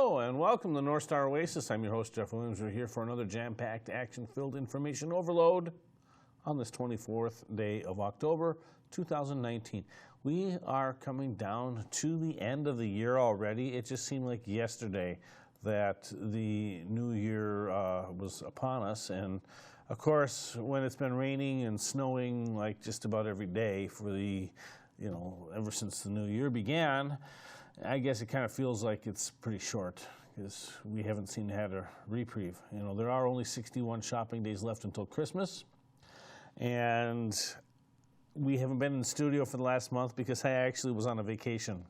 Hello and welcome to North Star Oasis. I'm your host, Jeff Williams. We're here for another jam-packed, action-filled information overload on this 24th day of October, 2019. We are coming down to the end of the year already. It just seemed like yesterday that the new year was upon us. And of course, when it's been raining and snowing like just about every day for the, ever since the new year began, I guess it kind of feels like it's pretty short because we haven't seemed to have a reprieve. There are only 61 shopping days left until Christmas, and we haven't been in the studio for the last month because I actually was on a vacation.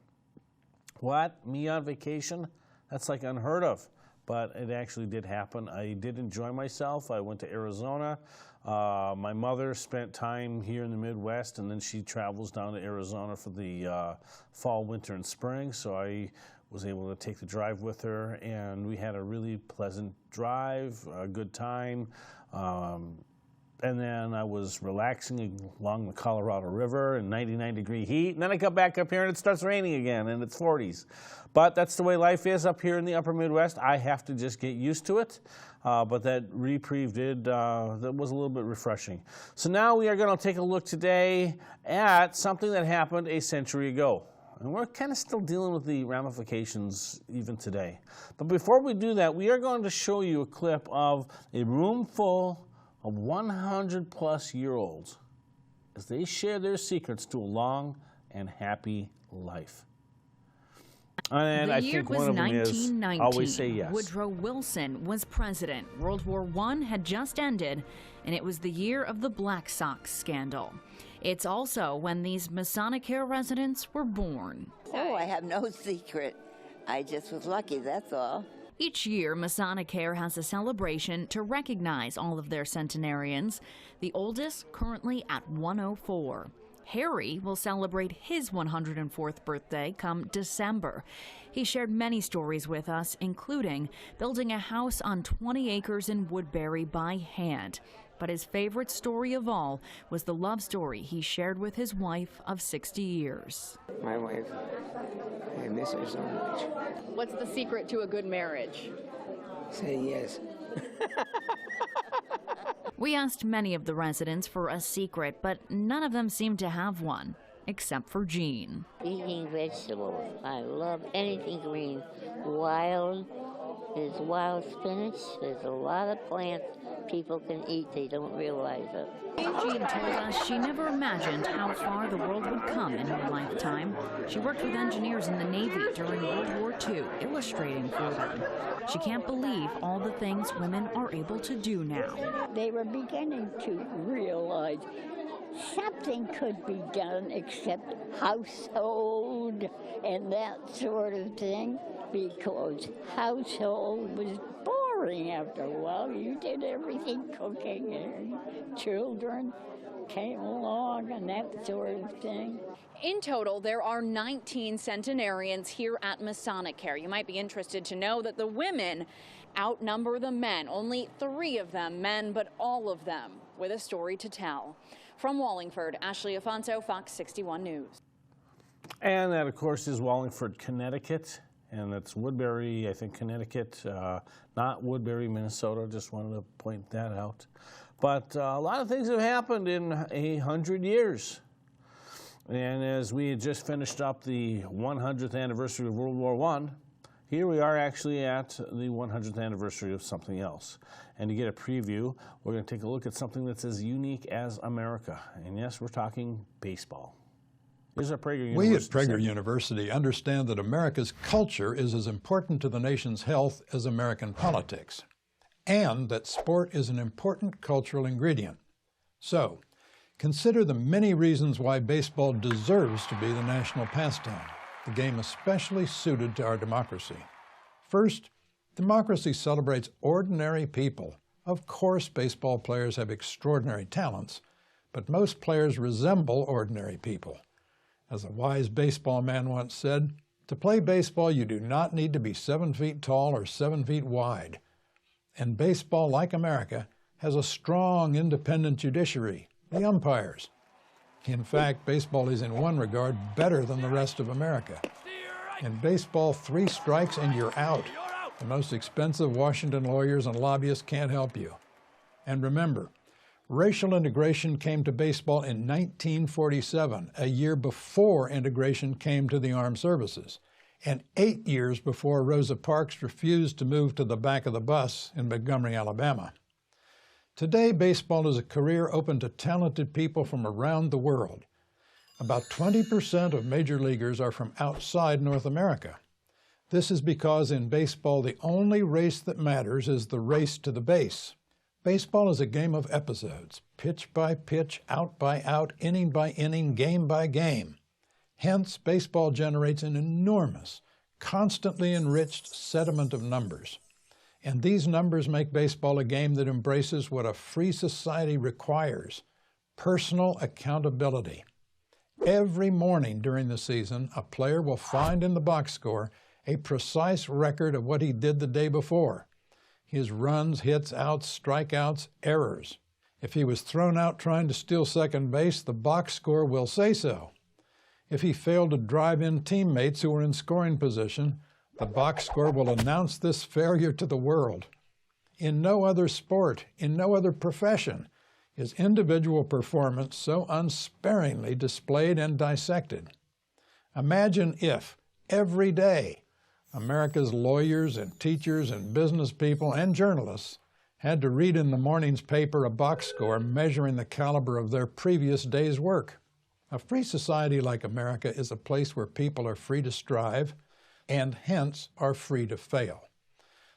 What? Me on vacation? That's like unheard of, but it actually did happen. I did enjoy myself. I went to Arizona. My mother spent time here in the Midwest, and then she travels down to Arizona for the fall, winter, and spring. So I was able to take the drive with her, and we had a really pleasant drive, a good time. And then I was relaxing along the Colorado River in 99-degree heat. And then I come back up here and it starts raining again and it's 40s. But that's the way life is up here in the upper Midwest. I have to just get used to it. But that reprieve that was a little bit refreshing. So now we are going to take a look today at something that happened a century ago. And we're kind of still dealing with the ramifications even today. But before we do that, we are going to show you a clip of a room full of 100-plus-year-olds as they share their secrets to a long and happy life. And I think one of them is always say yes. Woodrow Wilson was president. World War I had just ended, and it was the year of the Black Sox Scandal. It's also when these Masonic-era residents were born. Oh, I have no secret. I just was lucky, that's all. Each year, Masonic-era has a celebration to recognize all of their centenarians, the oldest currently at 104. Harry will celebrate his 104th birthday come December. He shared many stories with us, including building a house on 20 acres in Woodbury by hand. But his favorite story of all was the love story he shared with his wife of 60 years. My wife, I miss her so much. What's the secret to a good marriage? Say yes. We asked many of the residents for a secret, but none of them seemed to have one, except for Jean. Eating vegetables. I love anything green. There's wild spinach. There's a lot of plants people can eat. They don't realize it. Jean told us she never imagined how far the world would come in her lifetime. She worked with engineers in the Navy during World War II, illustrating for them. She can't believe all the things women are able to do now. They were beginning to realize something could be done except household and that sort of thing, because household was boring after a while. You did everything, cooking, and children came along and that sort of thing. In total, there are 19 centenarians here at Masonic-era. You might be interested to know that the women outnumber the men. Only 3 of them men, but all of them with a story to tell. From Wallingford, Ashley Afonso, Fox 61 News. And that, of course, is Wallingford, Connecticut. And that's Woodbury, I think, Connecticut, not Woodbury, Minnesota. Just wanted to point that out. But a lot of things have happened in 100 years. And as we had just finished up the 100th anniversary of World War I, here we are actually at the 100th anniversary of something else. And to get a preview, we're going to take a look at something that's as unique as America. And yes, we're talking baseball. We at Prager University understand that America's culture is as important to the nation's health as American politics, and that sport is an important cultural ingredient. So, consider the many reasons why baseball deserves to be the national pastime, the game especially suited to our democracy. First, democracy celebrates ordinary people. Of course, baseball players have extraordinary talents, but most players resemble ordinary people. As a wise baseball man once said, to play baseball you do not need to be 7 feet tall or 7 feet wide. And baseball, like America, has a strong independent judiciary, the umpires. In fact, baseball is in one regard better than the rest of America. In baseball, 3 strikes and you're out. The most expensive Washington lawyers and lobbyists can't help you. And remember, racial integration came to baseball in 1947, a year before integration came to the armed services, and 8 years before Rosa Parks refused to move to the back of the bus in Montgomery, Alabama. Today, baseball is a career open to talented people from around the world. About 20% of major leaguers are from outside North America. This is because in baseball, the only race that matters is the race to the base. Baseball is a game of episodes, pitch by pitch, out by out, inning by inning, game by game. Hence, baseball generates an enormous, constantly enriched sediment of numbers. And these numbers make baseball a game that embraces what a free society requires: personal accountability. Every morning during the season, a player will find in the box score a precise record of what he did the day before: his runs, hits, outs, strikeouts, errors. If he was thrown out trying to steal second base, the box score will say so. If he failed to drive in teammates who were in scoring position, the box score will announce this failure to the world. In no other sport, in no other profession, is individual performance so unsparingly displayed and dissected. Imagine if, every day, America's lawyers and teachers and business people and journalists had to read in the morning's paper a box score measuring the caliber of their previous day's work. A free society like America is a place where people are free to strive and hence are free to fail.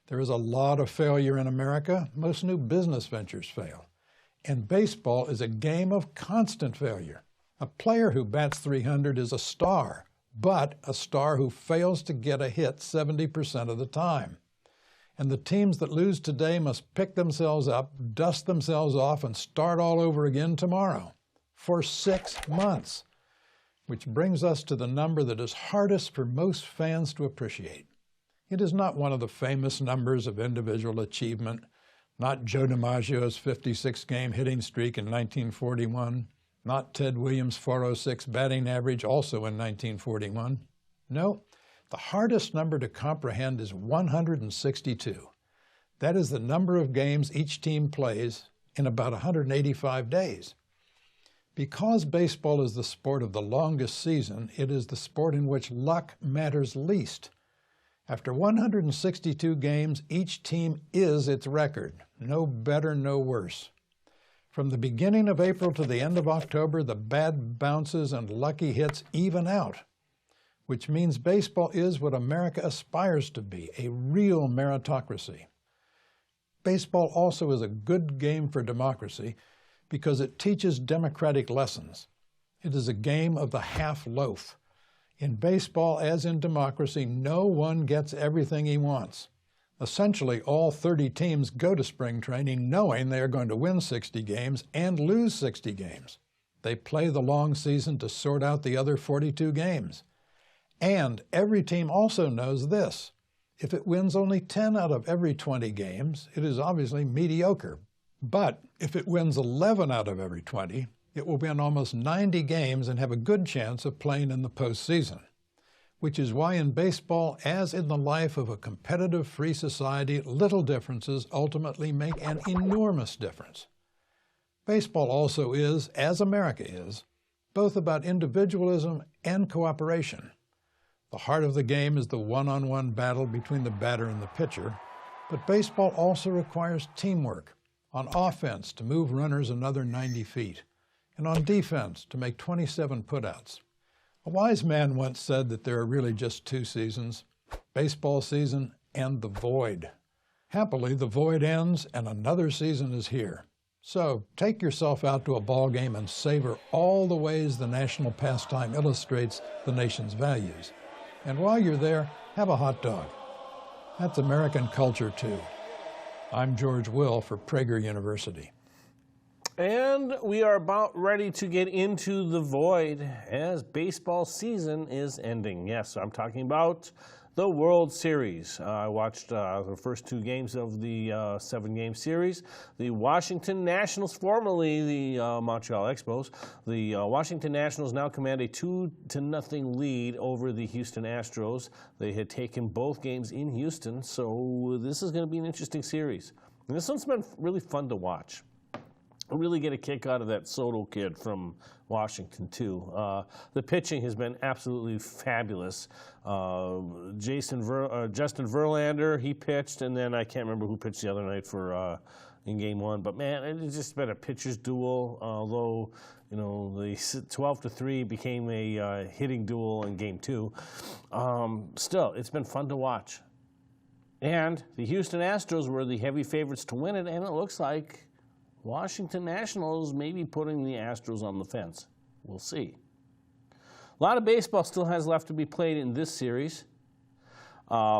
There is a lot of failure in America. Most new business ventures fail. And baseball is a game of constant failure. A player who bats .300 is a star, but a star who fails to get a hit 70% of the time. And the teams that lose today must pick themselves up, dust themselves off, and start all over again tomorrow for 6 months. Which brings us to the number that is hardest for most fans to appreciate. It is not one of the famous numbers of individual achievement, not Joe DiMaggio's 56-game hitting streak in 1941, not Ted Williams' .406 batting average also in 1941. No, the hardest number to comprehend is 162. That is the number of games each team plays in about 185 days. Because baseball is the sport of the longest season, it is the sport in which luck matters least. After 162 games, each team is its record. No better, no worse. From the beginning of April to the end of October, the bad bounces and lucky hits even out, which means baseball is what America aspires to be, a real meritocracy. Baseball also is a good game for democracy because it teaches democratic lessons. It is a game of the half loaf. In baseball, as in democracy, no one gets everything he wants. Essentially, all 30 teams go to spring training knowing they are going to win 60 games and lose 60 games. They play the long season to sort out the other 42 games. And every team also knows this: if it wins only 10 out of every 20 games, it is obviously mediocre. But if it wins 11 out of every 20, it will win almost 90 games and have a good chance of playing in the postseason. Which is why in baseball, as in the life of a competitive free society, little differences ultimately make an enormous difference. Baseball also is, as America is, both about individualism and cooperation. The heart of the game is the one-on-one battle between the batter and the pitcher, but baseball also requires teamwork, on offense to move runners another 90 feet, and on defense to make 27 putouts. A wise man once said that there are really just two seasons: baseball season and the void. Happily, the void ends and another season is here. So take yourself out to a ball game and savor all the ways the national pastime illustrates the nation's values. And while you're there, have a hot dog. That's American culture too. I'm George Will for Prager University. And we are about ready to get into the void as baseball season is ending. Yes, I'm talking about the World Series. I watched the first 2 games of the 7-game series. The Washington Nationals, formerly the Montreal Expos, the Washington Nationals now command a 2-0 lead over the Houston Astros. They had taken both games in Houston, so this is going to be an interesting series. And this one's been really fun to watch. I really get a kick out of that Soto kid from Washington, too. The pitching has been absolutely fabulous. Justin Verlander, he pitched, and then I can't remember who pitched the other night for in Game 1. But, man, it's just been a pitcher's duel, although, you know, the 12-3 became a hitting duel in Game 2. Still, it's been fun to watch. And the Houston Astros were the heavy favorites to win it, and it looks like Washington Nationals may be putting the Astros on the fence. We'll see. A lot of baseball still has left to be played in this series.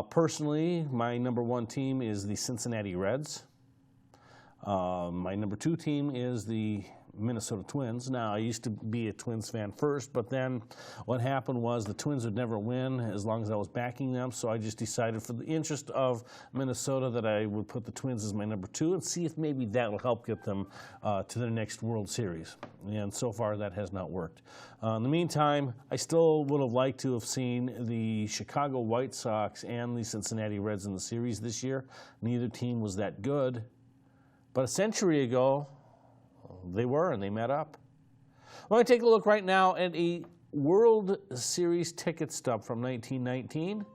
Personally, my number 1 team is the Cincinnati Reds. My number 2 team is the Minnesota Twins. Now, I used to be a Twins fan first, but then what happened was the Twins would never win as long as I was backing them, so I just decided for the interest of Minnesota that I would put the Twins as my number 2 and see if maybe that will help get them to their next World Series. And so far, that has not worked. In the meantime, I still would have liked to have seen the Chicago White Sox and the Cincinnati Reds in the series this year. Neither team was that good, but a century ago, they were, and they met up. We're going to take a look right now at a World Series ticket stub from 1919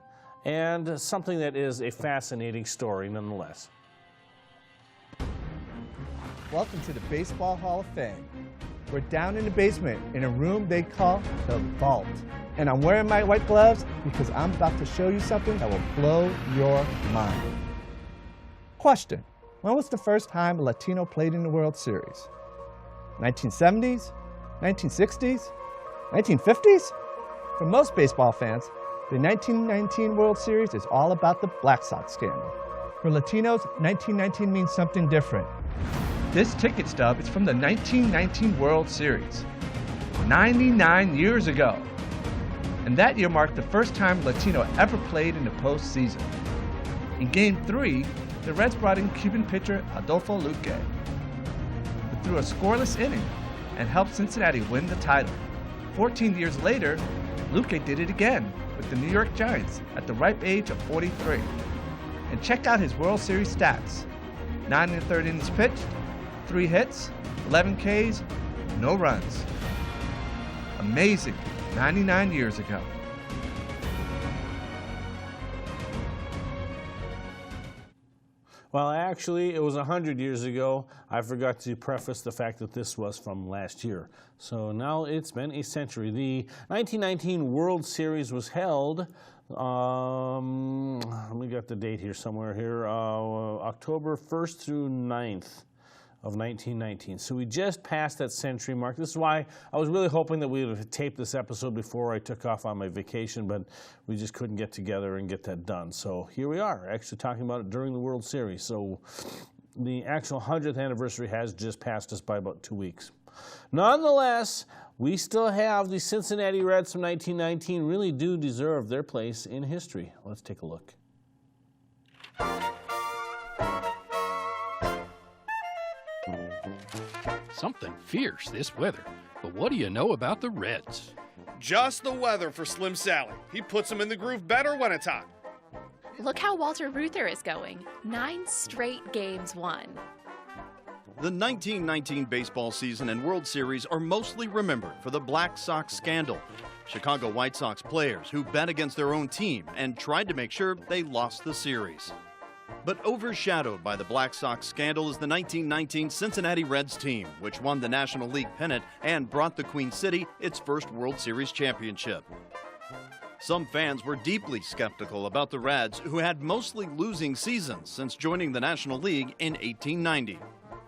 and something that is a fascinating story nonetheless. Welcome to the Baseball Hall of Fame. We're down in the basement in a room they call the Vault. And I'm wearing my white gloves because I'm about to show you something that will blow your mind. Question: when was the first time a Latino played in the World Series? 1970s? 1960s? 1950s? For most baseball fans, the 1919 World Series is all about the Black Sox Scandal. For Latinos, 1919 means something different. This ticket stub is from the 1919 World Series, 99 years ago. And that year marked the first time a Latino ever played in the postseason. In Game 3, the Reds brought in Cuban pitcher Adolfo Luque, who threw a scoreless inning and helped Cincinnati win the title. 14 years later, Luque did it again with the New York Giants at the ripe age of 43. And check out his World Series stats. 9 1/3 innings pitched, 3 hits, 11 Ks, no runs. Amazing, 99 years ago. Well, actually, it was 100 years ago. I forgot to preface the fact that this was from last year. So now it's been a century. The 1919 World Series was held, we got the date here somewhere here, October 1st through 9th of 1919. So we just passed that century mark. This is why I was really hoping that we would have taped this episode before I took off on my vacation, but we just couldn't get together and get that done. So here we are, actually talking about it during the World Series. So the actual 100th anniversary has just passed us by about 2 weeks. Nonetheless, we still have the Cincinnati Reds from 1919 really do deserve their place in history. Let's take a look. Something fierce this weather, but what do you know about the Reds? Just the weather for Slim Sally. He puts them in the groove better when it's hot. Look how Walter Reuther is going. 9 straight games won. The 1919 baseball season and World Series are mostly remembered for the Black Sox Scandal. Chicago White Sox players who bet against their own team and tried to make sure they lost the series. But overshadowed by the Black Sox Scandal is the 1919 Cincinnati Reds team, which won the National League pennant and brought the Queen City its first World Series championship. Some fans were deeply skeptical about the Reds, who had mostly losing seasons since joining the National League in 1890.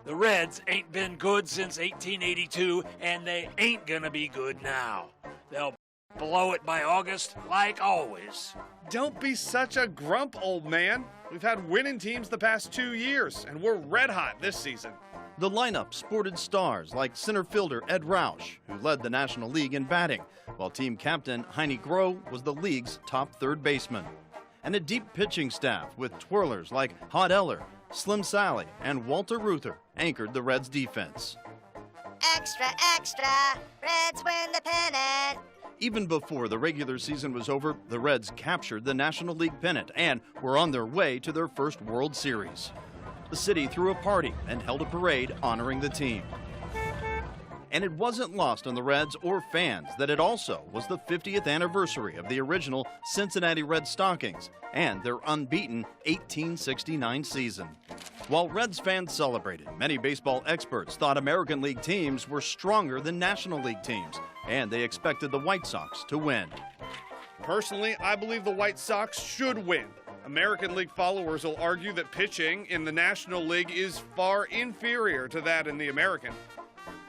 The Reds ain't been good since 1882, and they ain't gonna be good now. They'll blow it by August, like always. Don't be such a grump, old man. We've had winning teams the past 2 years, and we're red hot this season. The lineup sported stars like center fielder Ed Roush, who led the National League in batting, while team captain Heine Groh was the league's top third baseman. and a deep pitching staff with twirlers like Hod Eller, Slim Sally, and Walter Reuther anchored the Reds' defense. Extra, extra, Reds win the pennant. Even before the regular season was over, the Reds captured the National League pennant and were on their way to their first World Series. The city threw a party and held a parade honoring the team. And it wasn't lost on the Reds or fans that it also was the 50th anniversary of the original Cincinnati Red Stockings and their unbeaten 1869 season. While Reds fans celebrated, many baseball experts thought American League teams were stronger than National League teams, and they expected the White Sox to win. Personally, I believe the White Sox should win. American League followers will argue that pitching in the National League is far inferior to that in the American.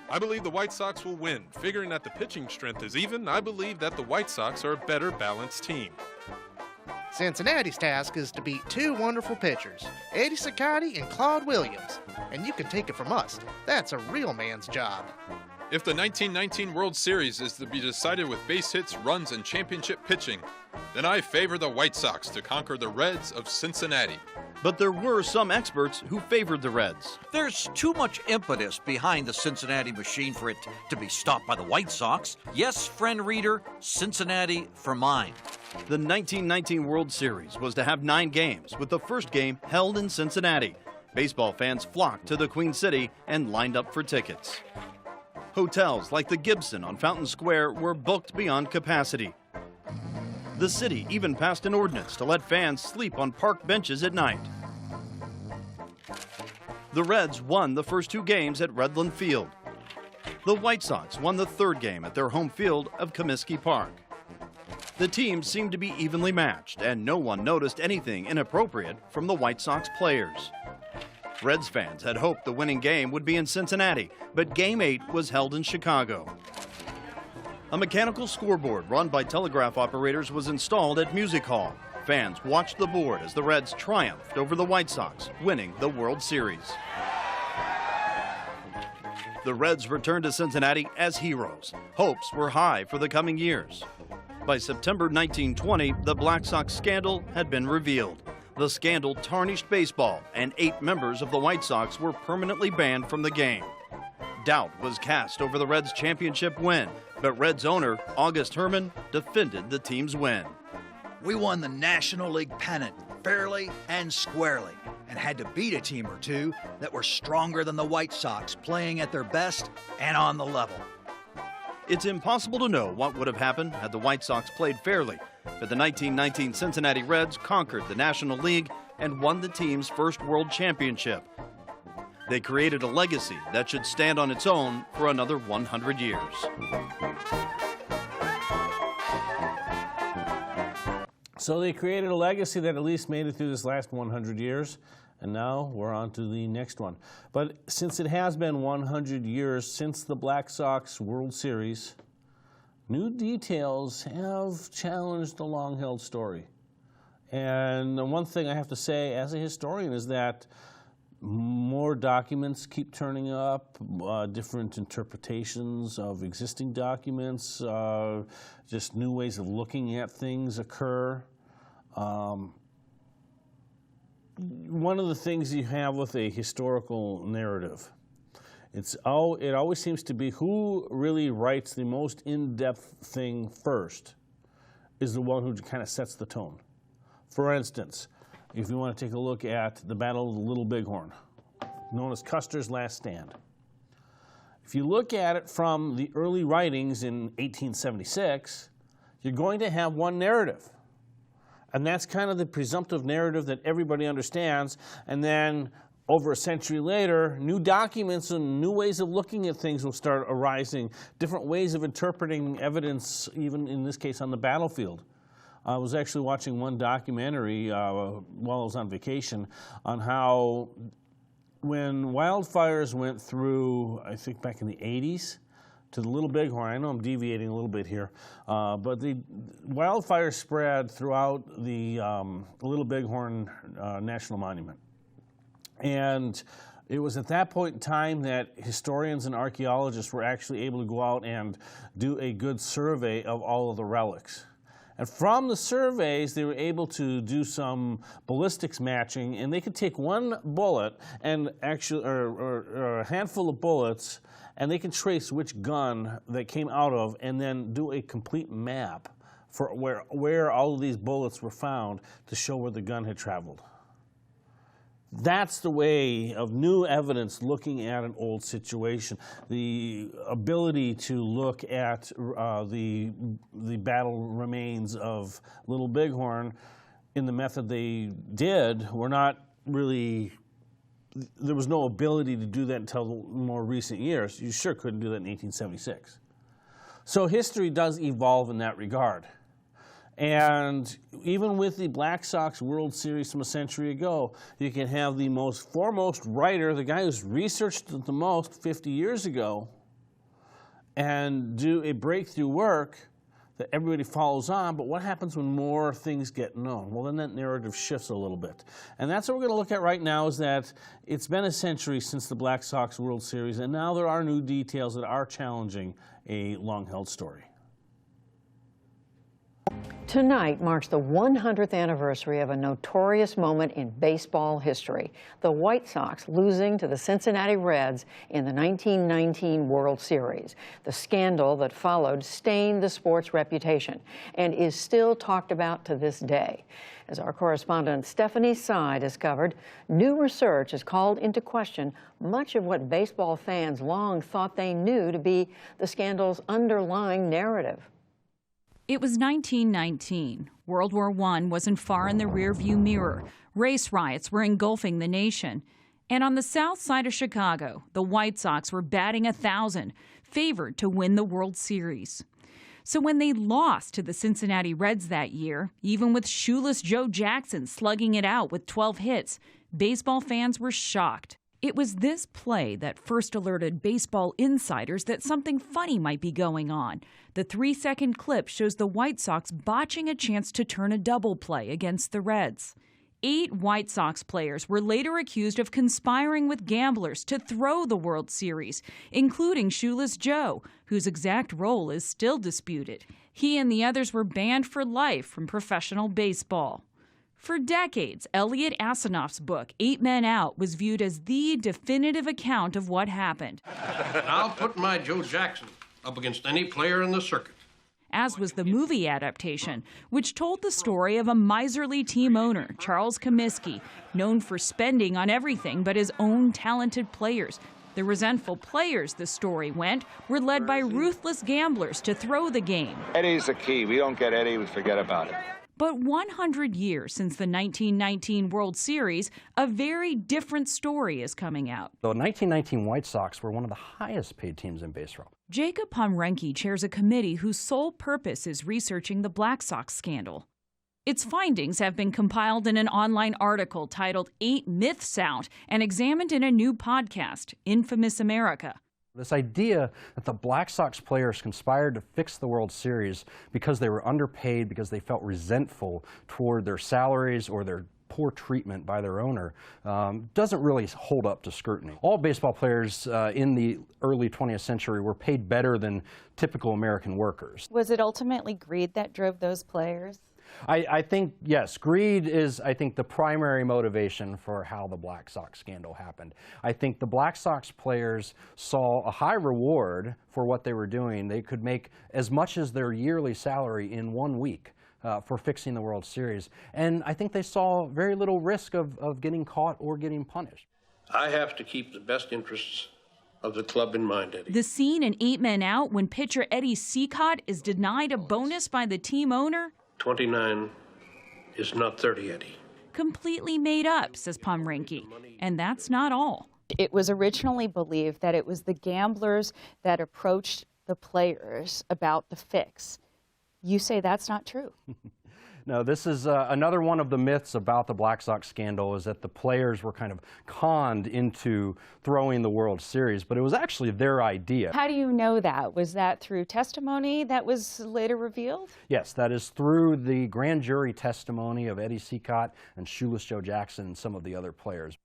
I believe the White Sox will win. Figuring that the pitching strength is even, I believe that the White Sox are a better balanced team. Cincinnati's task is to beat two wonderful pitchers, Eddie Cicotti and Claude Williams. And you can take it from us, that's a real man's job. If the 1919 World Series is to be decided with base hits, runs, and championship pitching, then I favor the White Sox to conquer the Reds of Cincinnati. But there were some experts who favored the Reds. There's too much impetus behind the Cincinnati machine for it to be stopped by the White Sox. Yes, friend reader, Cincinnati for mine. The 1919 World Series was to have 9 games, with the first game held in Cincinnati. Baseball fans flocked to the Queen City and lined up for tickets. Hotels like the Gibson on Fountain Square were booked beyond capacity. The city even passed an ordinance to let fans sleep on park benches at night. The Reds won the first 2 games at Redland Field. The White Sox won the 3rd game at their home field of Comiskey Park. The teams seemed to be evenly matched, and no one noticed anything inappropriate from the White Sox players. Reds fans had hoped the winning game would be in Cincinnati, but Game 8 was held in Chicago. A mechanical scoreboard run by telegraph operators was installed at Music Hall. Fans watched the board as the Reds triumphed over the White Sox, winning the World Series. The Reds returned to Cincinnati as heroes. Hopes were high for the coming years. By September 1920, the Black Sox Scandal had been revealed. The scandal tarnished baseball, and 8 members of the White Sox were permanently banned from the game. Doubt was cast over the Reds' championship win, but Reds owner August Herman defended the team's win. We won the National League pennant fairly and squarely, and had to beat a team or two that were stronger than the White Sox, playing at their best and on the level. It's impossible to know what would have happened had the White Sox played fairly, but the 1919 Cincinnati Reds conquered the National League and won the team's first World Championship. They created a legacy that should stand on its own for another 100 years. So they created a legacy that at least made it through this last 100 years, and now we're on to the next one. But since it has been 100 years since the Black Sox World Series, new details have challenged the long-held story. And the one thing I have to say as a historian is that more documents keep turning up, different interpretations of existing documents, just new ways of looking at things occur. One of the things you have with a historical narrative, it always seems to be who really writes the most in-depth thing first is the one who kind of sets the tone. For instance, if you want to take a look at the Battle of the Little Bighorn, known as Custer's Last Stand. If you look at it from the early writings in 1876, you're going to have one narrative. And that's kind of the presumptive narrative that everybody understands. And then over a century later, new documents and new ways of looking at things will start arising, different ways of interpreting evidence, even in this case on the battlefield. I was actually watching one documentary while I was on vacation on how when wildfires went through, I think back in the 80s, to the Little Bighorn. I know I'm deviating a little bit here, but the wildfire spread throughout the Little Bighorn National Monument. And it was at that point in time that historians and archaeologists were actually able to go out and do a good survey of all of the relics. And from the surveys, they were able to do some ballistics matching, and they could take one bullet and actually, or a handful of bullets, and they can trace which gun that came out of, and then do a complete map for where all of these bullets were found to show where the gun had traveled. That's the way of new evidence looking at an old situation. The ability to look at the battle remains of Little Bighorn in the method they did were not really, there was no ability to do that until more recent years. You sure couldn't do that in 1876. So history does evolve in that regard. And even with the Black Sox World Series from a century ago, you can have the most foremost writer, the guy who's researched it the most 50 years ago, and do a breakthrough work that everybody follows on. But what happens when more things get known? Well, then that narrative shifts a little bit. And that's what we're going to look at right now, is that it's been a century since the Black Sox World Series, and now there are new details that are challenging a long-held story. Tonight marks the 100th anniversary of a notorious moment in baseball history, the White Sox losing to the Cincinnati Reds in the 1919 World Series. The scandal that followed stained the sport's reputation and is still talked about to this day. As our correspondent Stephanie Sy discovered, new research has called into question much of what baseball fans long thought they knew to be the scandal's underlying narrative. It was 1919. World War I wasn't far in the rearview mirror. Race riots were engulfing the nation. And on the south side of Chicago, the White Sox were batting 1,000, favored to win the World Series. So when they lost to the Cincinnati Reds that year, even with Shoeless Joe Jackson slugging it out with 12 hits, baseball fans were shocked. It was this play that first alerted baseball insiders that something funny might be going on. The 3-second clip shows the White Sox botching a chance to turn a double play against the Reds. 8 White Sox players were later accused of conspiring with gamblers to throw the World Series, including Shoeless Joe, whose exact role is still disputed. He and the others were banned for life from professional baseball. For decades, Elliot Asanoff's book, 8 Men Out, was viewed as the definitive account of what happened. I'll put my Joe Jackson up against any player in the circuit. As was the movie adaptation, which told the story of a miserly team owner, Charles Comiskey, known for spending on everything but his own talented players. The resentful players, the story went, were led by ruthless gamblers to throw the game. Eddie's the key. We don't get Eddie, we forget about it. But 100 years since the 1919 World Series, a very different story is coming out. The 1919 White Sox were one of the highest paid teams in baseball. Jacob Pomrenke chairs a committee whose sole purpose is researching the Black Sox scandal. Its findings have been compiled in an online article titled 8 Myths Out and examined in a new podcast, Infamous America. This idea that the Black Sox players conspired to fix the World Series because they were underpaid, because they felt resentful toward their salaries or their poor treatment by their owner, doesn't really hold up to scrutiny. All baseball players in the early 20th century were paid better than typical American workers. Was it ultimately greed that drove those players? I think, yes, greed is, I think, the primary motivation for how the Black Sox scandal happened. I think the Black Sox players saw a high reward for what they were doing. They could make as much as their yearly salary in 1 week for fixing the World Series. And I think they saw very little risk of getting caught or getting punished. I have to keep the best interests of the club in mind, Eddie. The scene in 8 Men Out when pitcher Eddie Seacott is denied a bonus by the team owner? 29 is not 30, Eddie. Completely made up, says Pomrenke. And that's not all. It was originally believed that it was the gamblers that approached the players about the fix. You say that's not true. No, this is another one of the myths about the Black Sox scandal, is that the players were kind of conned into throwing the World Series, but it was actually their idea. How do you know that? Was that through testimony that was later revealed? Yes, that is through the grand jury testimony of Eddie Seacott and Shoeless Joe Jackson and some of the other players.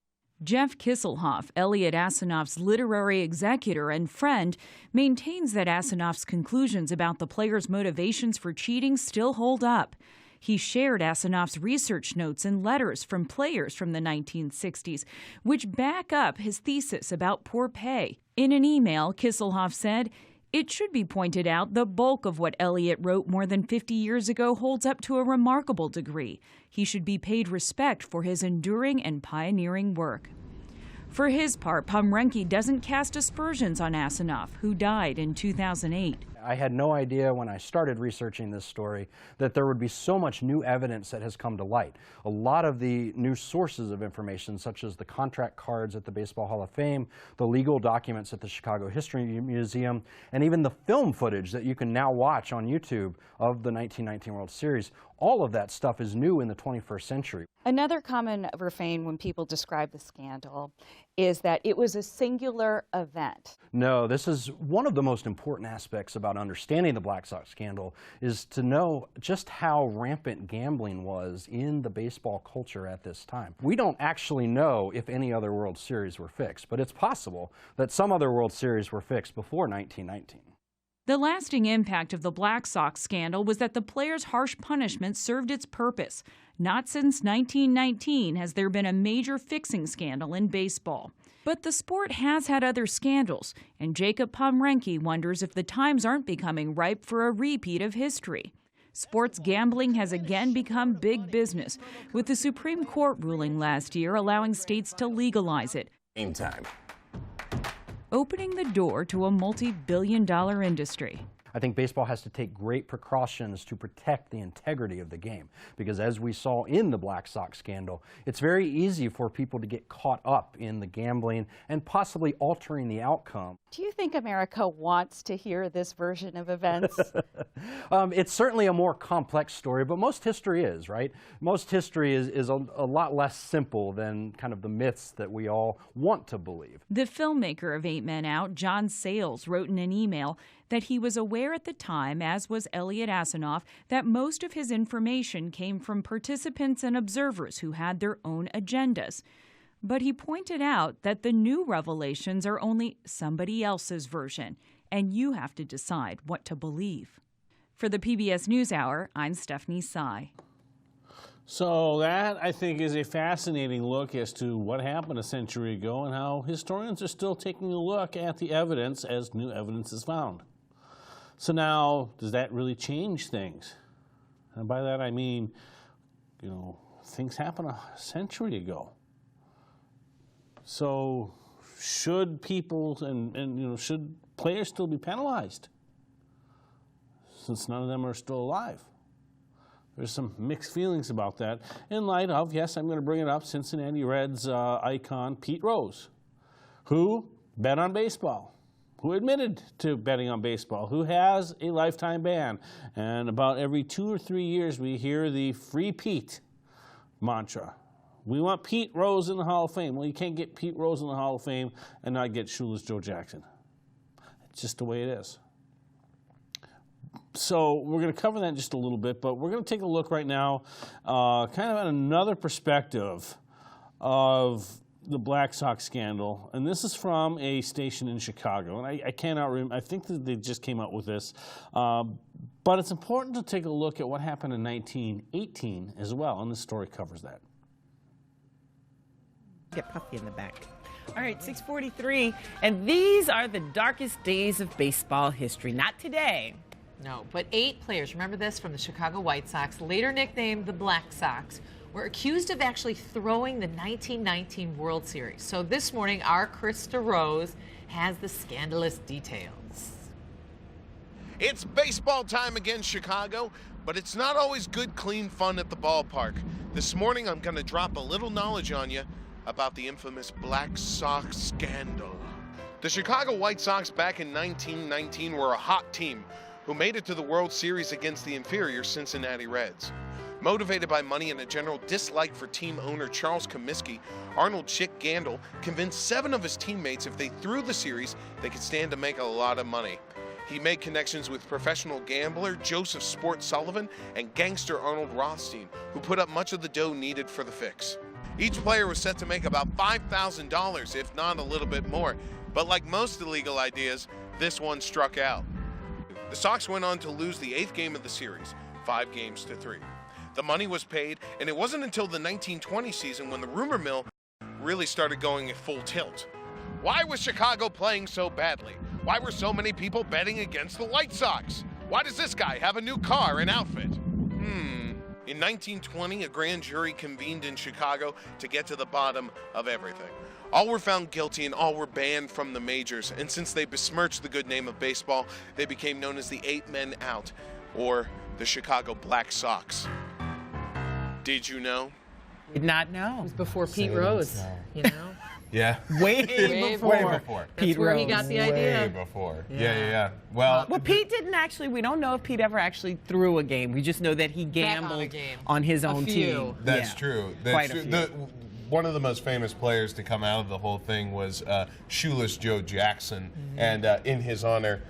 Jeff Kisselhoff, Elliot Asanoff's literary executor and friend, maintains that Asanoff's conclusions about the players' motivations for cheating still hold up. He shared Asanoff's research notes and letters from players from the 1960s, which back up his thesis about poor pay. In an email, Kisselhoff said, "It should be pointed out the bulk of what Elliot wrote more than 50 years ago holds up to a remarkable degree. He should be paid respect for his enduring and pioneering work." For his part, Pomrenke doesn't cast aspersions on Asanoff, who died in 2008. I had no idea when I started researching this story that there would be so much new evidence that has come to light. A lot of the new sources of information, such as the contract cards at the Baseball Hall of Fame, the legal documents at the Chicago History Museum, and even the film footage that you can now watch on YouTube of the 1919 World Series, all of that stuff is new in the 21st century. Another common refrain when people describe the scandal is that it was a singular event. No, this is one of the most important aspects about understanding the Black Sox scandal, is to know just how rampant gambling was in the baseball culture at this time. We don't actually know if any other World Series were fixed, but it's possible that some other World Series were fixed before 1919. The lasting impact of the Black Sox scandal was that the players' harsh punishment served its purpose. Not since 1919 has there been a major fixing scandal in baseball. But the sport has had other scandals, and Jacob Pomrenke wonders if the times aren't becoming ripe for a repeat of history. Sports gambling has again become big business, with the Supreme Court ruling last year allowing states to legalize it. Game time. Opening the door to a multi-billion-dollar industry. I think baseball has to take great precautions to protect the integrity of the game, because as we saw in the Black Sox scandal, it's very easy for people to get caught up in the gambling and possibly altering the outcome. Do you think America wants to hear this version of events? It's certainly a more complex story, but most history is, right? Most history is a lot less simple than kind of the myths that we all want to believe. The filmmaker of 8 Men Out, John Sayles, wrote in an email that he was aware at the time, as was Elliot Asanoff, that most of his information came from participants and observers who had their own agendas. But he pointed out that the new revelations are only somebody else's version, and you have to decide what to believe. For the PBS NewsHour, I'm Stephanie Sy. So that, I think, is a fascinating look as to what happened a century ago and how historians are still taking a look at the evidence as new evidence is found. So now, does that really change things? And by that I mean, things happened a century ago. So should people and should players still be penalized, since none of them are still alive? There's some mixed feelings about that in light of, yes, I'm going to bring it up, Cincinnati Reds icon Pete Rose, who bet on baseball, who admitted to betting on baseball, who has a lifetime ban. And about every 2 or 3 years, we hear the Free Pete mantra. We want Pete Rose in the Hall of Fame. Well, you can't get Pete Rose in the Hall of Fame and not get Shoeless Joe Jackson. It's just the way it is. So we're going to cover that in just a little bit, but we're going to take a look right now kind of at another perspective of the Black Sox scandal. And this is from a station in Chicago. And I cannot remember. I think that they just came out with this. But it's important to take a look at what happened in 1918 as well. And this story covers that. Get puffy in the back. All right, 6:43, and these are the darkest days of baseball history. Not today. No, but 8 players, remember this, from the Chicago White Sox, later nicknamed the Black Sox, were accused of actually throwing the 1919 World Series. So this morning, our Krista Rose has the scandalous details. It's baseball time again, Chicago, but it's not always good, clean fun at the ballpark. This morning, I'm going to drop a little knowledge on you about the infamous Black Sox Scandal. The Chicago White Sox back in 1919 were a hot team who made it to the World Series against the inferior Cincinnati Reds. Motivated by money and a general dislike for team owner Charles Comiskey, Arnold Chick Gandil convinced 7 of his teammates if they threw the series, they could stand to make a lot of money. He made connections with professional gambler Joseph Sport Sullivan and gangster Arnold Rothstein, who put up much of the dough needed for the fix. Each player was set to make about $5,000, if not a little bit more. But like most illegal ideas, this one struck out. The Sox went on to lose the 8th game of the series, 5-3. The money was paid, and it wasn't until the 1920 season when the rumor mill really started going at full tilt. Why was Chicago playing so badly? Why were so many people betting against the White Sox? Why does this guy have a new car and outfit? In 1920, a grand jury convened in Chicago to get to the bottom of everything. All were found guilty and all were banned from the majors, and since they besmirched the good name of baseball, they became known as the 8 Men Out, or the Chicago Black Sox. Did you know? Did not know. It was before Pete Rose, you know? Yeah. Way before. before. Pete That's where Rose. he got the idea. Way before. Yeah. Well, Pete didn't actually, we don't know if Pete ever actually threw a game. We just know that he gambled on his own team. That's true. Quite a few. One of the most famous players to come out of the whole thing was Shoeless Joe Jackson. And in his honor,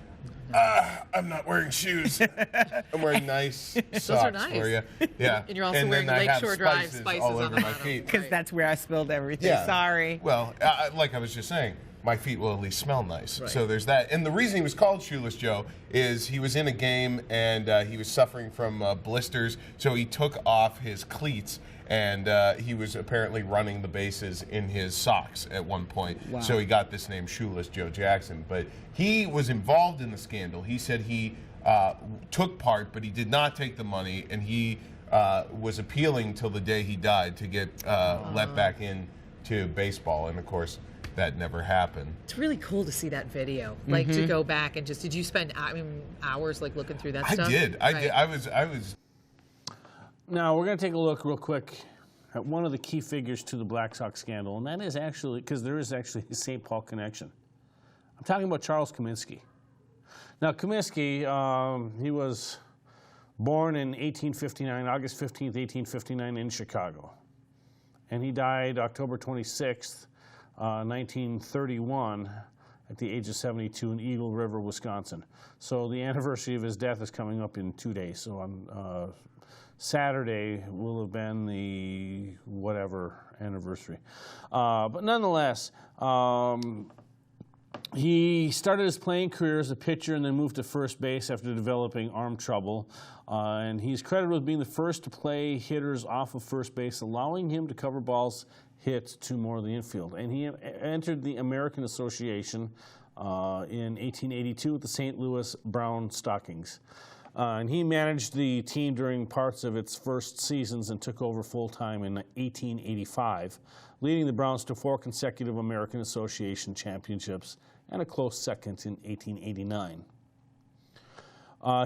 I'm not wearing shoes. I'm wearing nice socks for you. Yeah. And you're also wearing Lakeshore Drive spices all over on the my bottom. feet. Because that's where I spilled everything. Yeah. Sorry. Well, like I was just saying, my feet will at least smell nice. Right. So there's that. And the reason he was called Shoeless Joe is he was in a game and he was suffering from blisters, so he took off his cleats and he was apparently running the bases in his socks at one point. Wow. So he got this name Shoeless Joe Jackson. But he was involved in the scandal. He said he took part, but he did not take the money, and he was appealing till the day he died to get let back in to baseball. And of course, that never happened. It's really cool to see that video, like to go back and just. Did you spend hours like looking through that stuff? I did. I was. Now we're going to take a look real quick at one of the key figures to the Black Sox scandal, and that is actually because there is actually a St. Paul connection. I'm talking about Charles Comiskey. Now Comiskey, he was born in 1859, August 15th, 1859, in Chicago, and he died October 26th. 1931 at the age of 72 in Eagle River, Wisconsin. So the anniversary of his death is coming up in 2 days. So on Saturday will have been the whatever anniversary. But nonetheless, he started his playing career as a pitcher and then moved to first base after developing arm trouble. And he's credited with being the first to play hitters off of first base, allowing him to cover balls hit to more of the infield. And he entered the American Association in 1882 with the St. Louis Brown Stockings. And he managed the team during parts of its first seasons and took over full-time in 1885, leading the Browns to 4 consecutive American Association championships and a close second in 1889.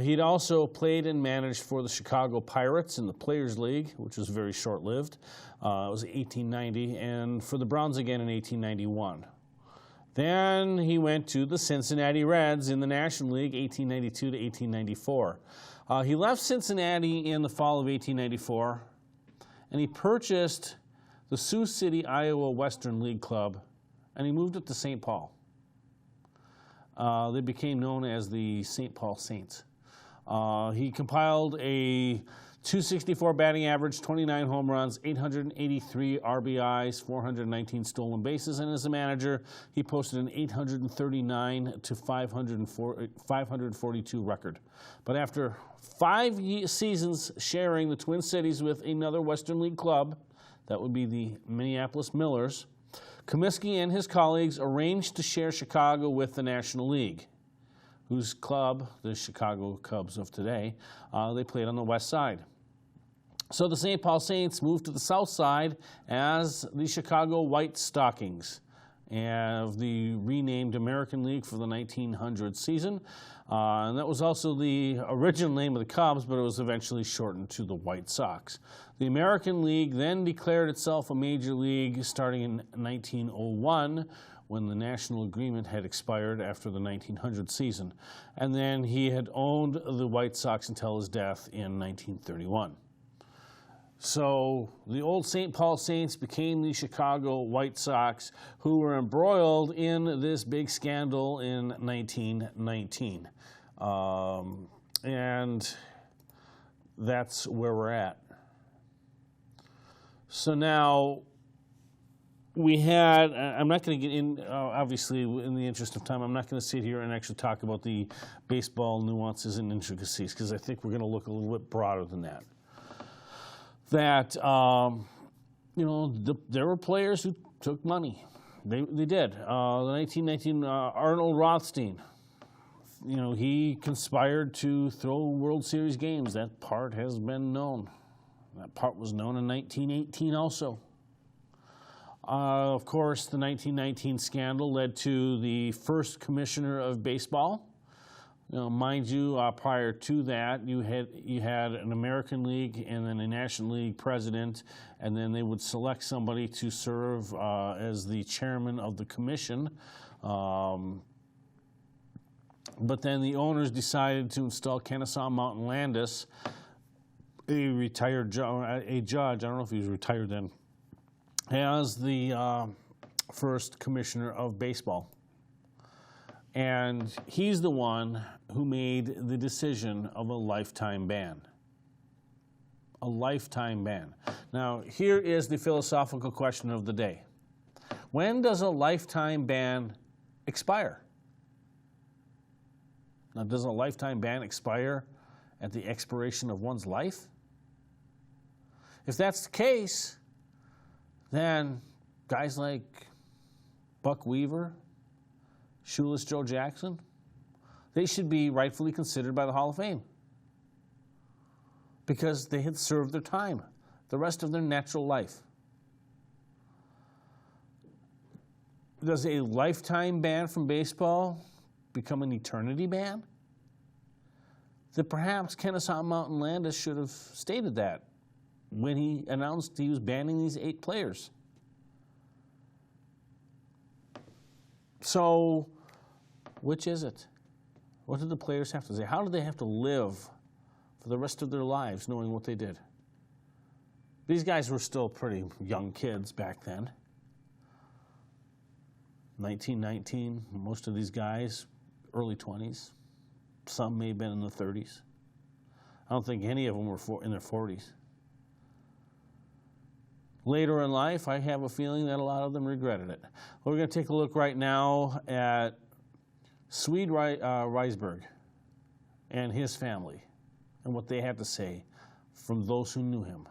He'd also played and managed for the Chicago Pirates in the Players League, which was very short-lived. It was 1890, and for the Browns again in 1891. Then he went to the Cincinnati Reds in the National League, 1892 to 1894. He left Cincinnati in the fall of 1894, and he purchased the Sioux City, Iowa Western League Club, and he moved it to St. Paul. They became known as the St. Paul Saints. He compiled a .264 batting average, 29 home runs, 883 RBIs, 419 stolen bases, and as a manager, he posted an 839 to 542 record. But after 5 seasons sharing the Twin Cities with another Western League club, that would be the Minneapolis Millers, Comiskey and his colleagues arranged to share Chicago with the National League, whose club, the Chicago Cubs of today, they played on the west side. So the St. Paul Saints moved to the south side as the Chicago White Stockings of the renamed American League for the 1900 season. And that was also the original name of the Cubs, but it was eventually shortened to the White Sox. The American League then declared itself a major league starting in 1901, when the national agreement had expired after the 1900 season. And then he had owned the White Sox until his death in 1931. So the old St. Paul Saints became the Chicago White Sox, who were embroiled in this big scandal in 1919. And that's where we're at. So now, we had, I'm not going to get in, obviously, in the interest of time, I'm not going to sit here and actually talk about the baseball nuances and intricacies, because I think we're going to look a little bit broader than that. There were players who took money. They did. The 1919 Arnold Rothstein, he conspired to throw World Series games. That part has been known. That part was known in 1918 also. Of course, the 1919 scandal led to the first commissioner of baseball. Mind you, prior to that, you had an American League and then a National League president, and then they would select somebody to serve as the chairman of the commission. But then the owners decided to install Kennesaw Mountain Landis, a retired judge, I don't know if he was retired then, as the first commissioner of baseball. And he's the one who made the decision of a lifetime ban. A lifetime ban. Now, here is the philosophical question of the day. When does a lifetime ban expire? Now, does a lifetime ban expire at the expiration of one's life? If that's the case, then guys like Buck Weaver, Shoeless Joe Jackson, they should be rightfully considered by the Hall of Fame because they had served their time, the rest of their natural life. Does a lifetime ban from baseball become an eternity ban? That perhaps Kennesaw Mountain Landis should have stated that when he announced he was banning these 8 players. So, which is it? What did the players have to say? How did they have to live for the rest of their lives knowing what they did? These guys were still pretty young kids back then. 1919, most of these guys, early 20s. Some may have been in the 30s. I don't think any of them were in their 40s. Later in life, I have a feeling that a lot of them regretted it. We're going to take a look right now at Swede Risberg and his family and what they had to say from those who knew him.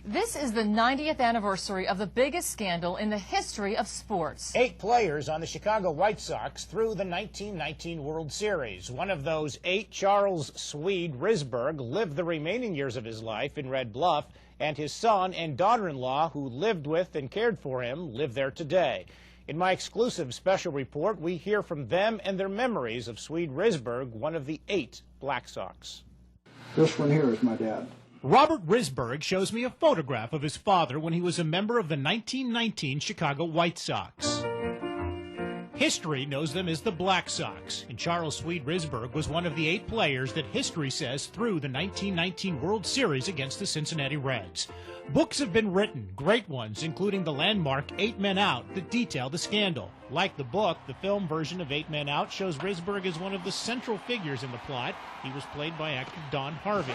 This is the 90th anniversary of the biggest scandal in the history of sports. 8 players on the Chicago White Sox through the 1919 World Series. One of those 8, Charles Swede Risberg, lived the remaining years of his life in Red Bluff, and his son and daughter-in-law, who lived with and cared for him, live there today. In my exclusive special report, we hear from them and their memories of Swede Risberg, one of the 8 Black Sox. This one here is my dad. Robert Risberg shows me a photograph of his father when he was a member of the 1919 Chicago White Sox. History knows them as the Black Sox, and Charles Swede Risberg was one of the 8 players that history says threw the 1919 World Series against the Cincinnati Reds. Books have been written, great ones, including the landmark 8 Men Out, that detail the scandal. Like the book, the film version of 8 Men Out shows Risberg as one of the central figures in the plot. He was played by actor Don Harvey.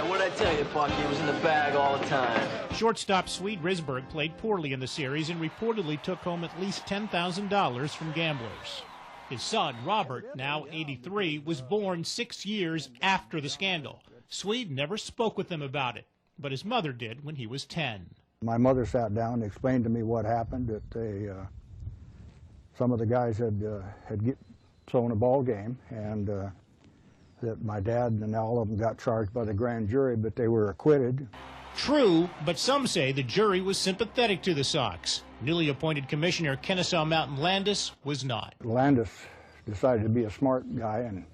What'd I tell you, Bucky? He was in the bag all the time. Shortstop Swede Risberg played poorly in the series and reportedly took home at least $10,000 from gamblers. His son, Robert, now 83, was born 6 years after the scandal. Swede never spoke with them about it, but his mother did when he was 10. My mother sat down and explained to me what happened, that some of the guys had thrown a ball game, and that my dad and all of them got charged by the grand jury, but they were acquitted. True, but some say the jury was sympathetic to the Sox. Newly appointed Commissioner Kennesaw Mountain Landis was not. Landis decided to be a smart guy, and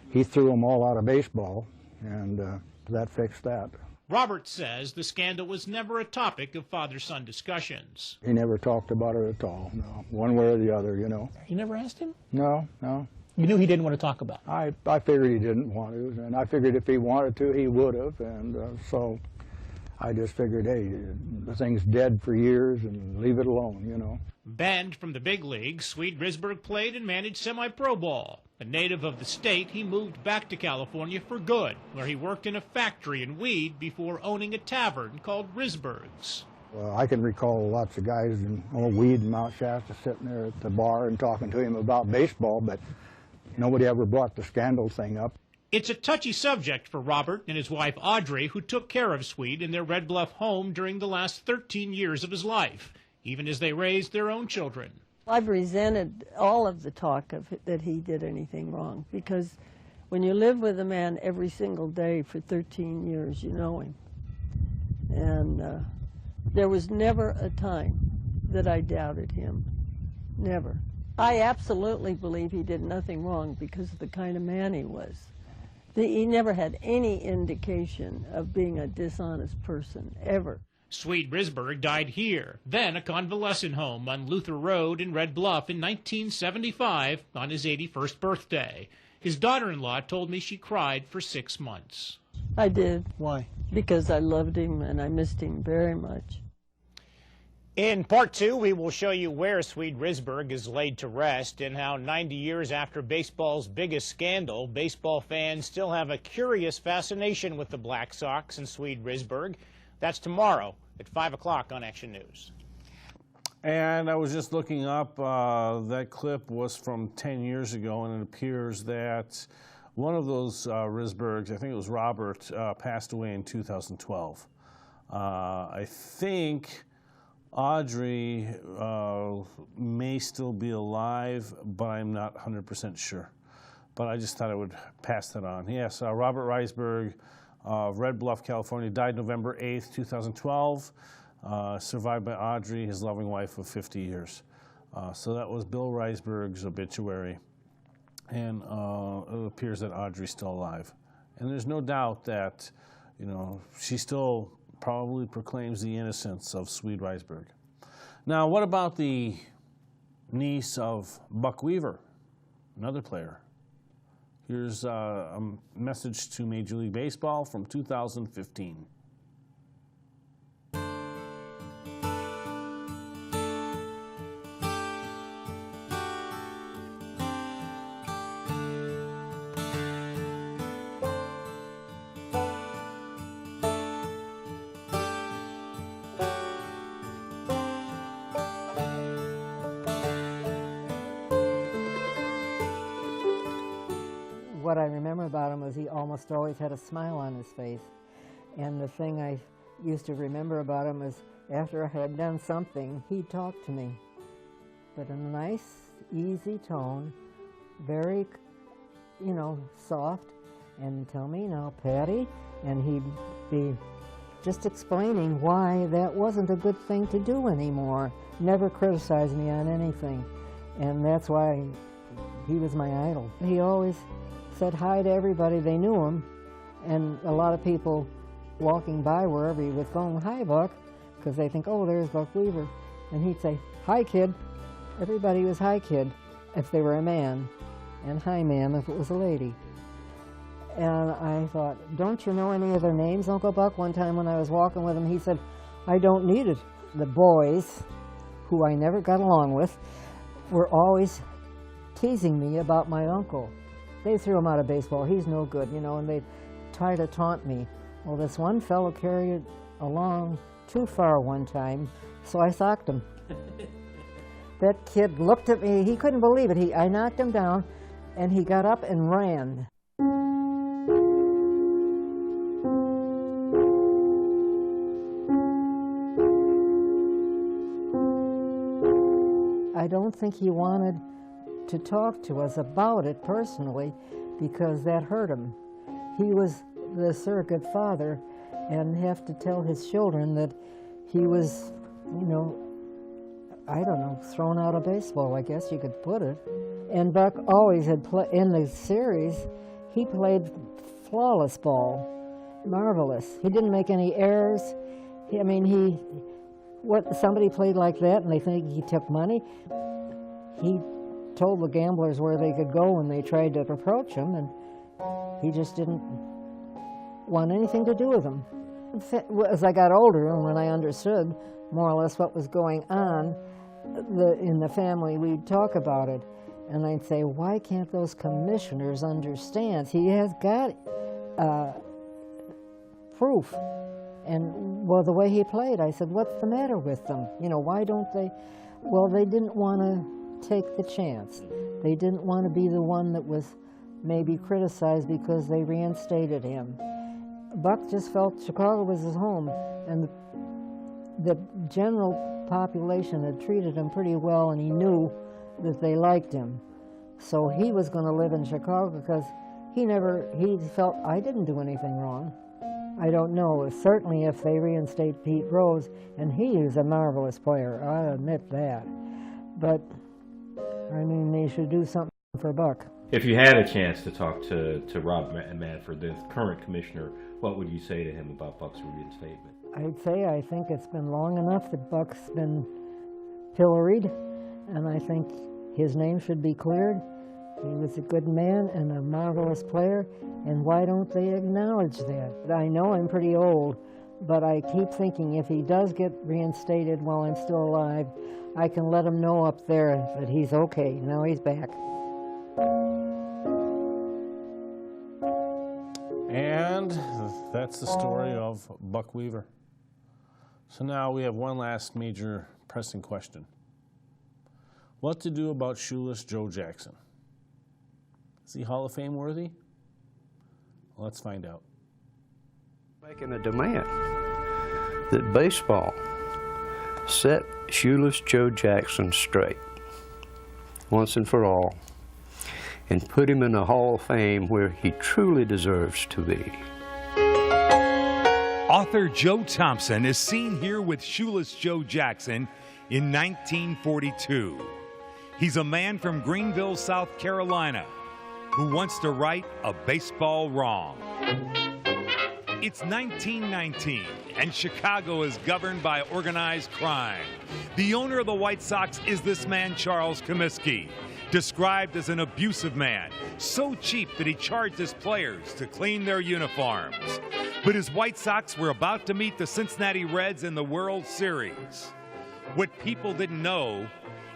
he threw them all out of baseball, and that fixed that. Robert says the scandal was never a topic of father-son discussions. He never talked about it at all, no, one way or the other, you know. You never asked him? No. You knew he didn't want to talk about it? I figured he didn't want to, and I figured if he wanted to, he would have, and so I just figured, hey, the thing's dead for years, and leave it alone, you know. Banned from the big leagues, Swede Risberg played and managed semi-pro ball. A native of the state, he moved back to California for good, where he worked in a factory in Weed before owning a tavern called Risberg's. I can recall lots of guys in Weed and Mount Shasta sitting there at the bar and talking to him about baseball, but nobody ever brought the scandal thing up. It's a touchy subject for Robert and his wife Audrey, who took care of Swede in their Red Bluff home during the last 13 years of his life, even as they raised their own children. I've resented all of the talk of that he did anything wrong, because when you live with a man every single day for 13 years, you know him. And there was never a time that I doubted him. Never. I absolutely believe he did nothing wrong because of the kind of man he was. He never had any indication of being a dishonest person, ever. Swede Risberg died here, then a convalescent home on Luther Road in Red Bluff in 1975 on his 81st birthday. His daughter-in-law told me she cried for 6 months. I did. Why? Because I loved him and I missed him very much. In part 2, we will show you where Swede Risberg is laid to rest and how 90 years after baseball's biggest scandal, baseball fans still have a curious fascination with the Black Sox and Swede Risberg. That's tomorrow at 5 o'clock on Action News. And I was just looking up, that clip was from 10 years ago, and it appears that one of those Risbergs, I think it was Robert, passed away in 2012. I think Audrey may still be alive, but I'm not 100% sure. But I just thought I would pass that on. Yes, Robert Risberg of Red Bluff, California, died November 8th, 2012, survived by Audrey, his loving wife of 50 years. So that was Bill Risberg's obituary. And it appears that Audrey's still alive. And there's no doubt that, you know, she still probably proclaims the innocence of Swede Risberg. Now, what about the niece of Buck Weaver, another player? Here's a message to Major League Baseball from 2015. What I remember about him was he almost always had a smile on his face. And the thing I used to remember about him is after I had done something, he'd talk to me. But in a nice, easy tone, very, you know, soft, and tell me, now, Patty, and he'd be just explaining why that wasn't a good thing to do anymore. Never criticized me on anything. And that's why he was my idol. He always said hi to everybody. They knew him, and a lot of people walking by wherever he was going, "Hi, Buck," because they think, "Oh, there's Buck Weaver," and he'd say, "Hi, kid." Everybody was "Hi, kid," if they were a man, and "Hi, ma'am," if it was a lady. And I thought, "Don't you know any of their names, Uncle Buck?" One time when I was walking with him, he said, "I don't need it." The boys, who I never got along with, were always teasing me about my uncle. They threw him out of baseball. He's no good, you know, and they'd try to taunt me. Well, this one fellow carried it along too far one time, so I socked him. That kid looked at me. He couldn't believe it. I knocked him down, and he got up and ran. I don't think he wanted to talk to us about it personally, because that hurt him. He was the surrogate father and have to tell his children that he was, you know, I don't know, thrown out of baseball, I guess you could put it. And Buck always had played, in the series, he played flawless ball, marvelous. He didn't make any errors. Somebody played like that and they think he took money. He told the gamblers where they could go when they tried to approach him, and he just didn't want anything to do with them. As I got older and when I understood more or less what was going on in the family, we'd talk about it. And I'd say, why can't those commissioners understand? He has got proof. And, well, the way he played, I said, what's the matter with them? You know, why don't they? Well, they didn't want to take the chance. They didn't want to be the one that was maybe criticized because they reinstated him. Buck just felt Chicago was his home, and the general population had treated him pretty well, and he knew that they liked him. So he was going to live in Chicago because he felt, I didn't do anything wrong. I don't know. Certainly if they reinstate Pete Rose, and he is a marvelous player, I admit that. But, I mean, they should do something for Buck. If you had a chance to talk to Rob Manfred, the current commissioner, what would you say to him about Buck's reinstatement? I'd say I think it's been long enough that Buck's been pilloried, and I think his name should be cleared. He was a good man and a marvelous player, and why don't they acknowledge that? I know I'm pretty old, but I keep thinking if he does get reinstated while I'm still alive, I can let him know up there that he's okay. Now he's back. And that's the story of Buck Weaver. So now we have one last major pressing question. What to do about Shoeless Joe Jackson? Is he Hall of Fame worthy? Well, let's find out. Making a demand that baseball set Shoeless Joe Jackson straight once and for all and put him in the Hall of Fame where he truly deserves to be. Author Joe Thompson is seen here with Shoeless Joe Jackson in 1942. He's a man from Greenville, South Carolina, who wants to right a baseball wrong. It's 1919, and Chicago is governed by organized crime. The owner of the White Sox is this man, Charles Comiskey, described as an abusive man, so cheap that he charged his players to clean their uniforms. But his White Sox were about to meet the Cincinnati Reds in the World Series. What people didn't know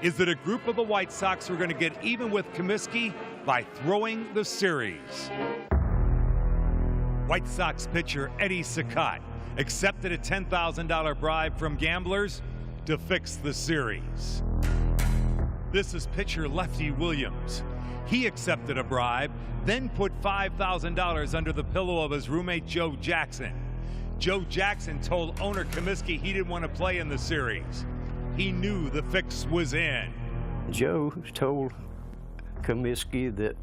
is that a group of the White Sox were going to get even with Comiskey by throwing the series. White Sox pitcher Eddie Saccott accepted a $10,000 bribe from gamblers to fix the series. This is pitcher Lefty Williams. He accepted a bribe, then put $5,000 under the pillow of his roommate Joe Jackson. Joe Jackson told owner Comiskey he didn't want to play in the series. He knew the fix was in. Joe told Comiskey that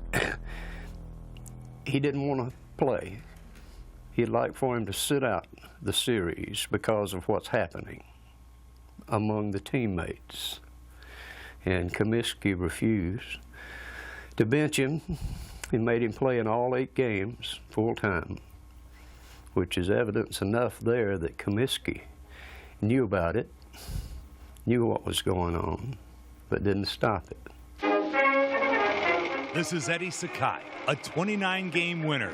he didn't want to play. He'd like for him to sit out the series because of what's happening among the teammates. And Comiskey refused to bench him and made him play in all 8 games full time, which is evidence enough there that Comiskey knew about it, knew what was going on, but didn't stop it. This is Eddie Saccott, a 29-game winner.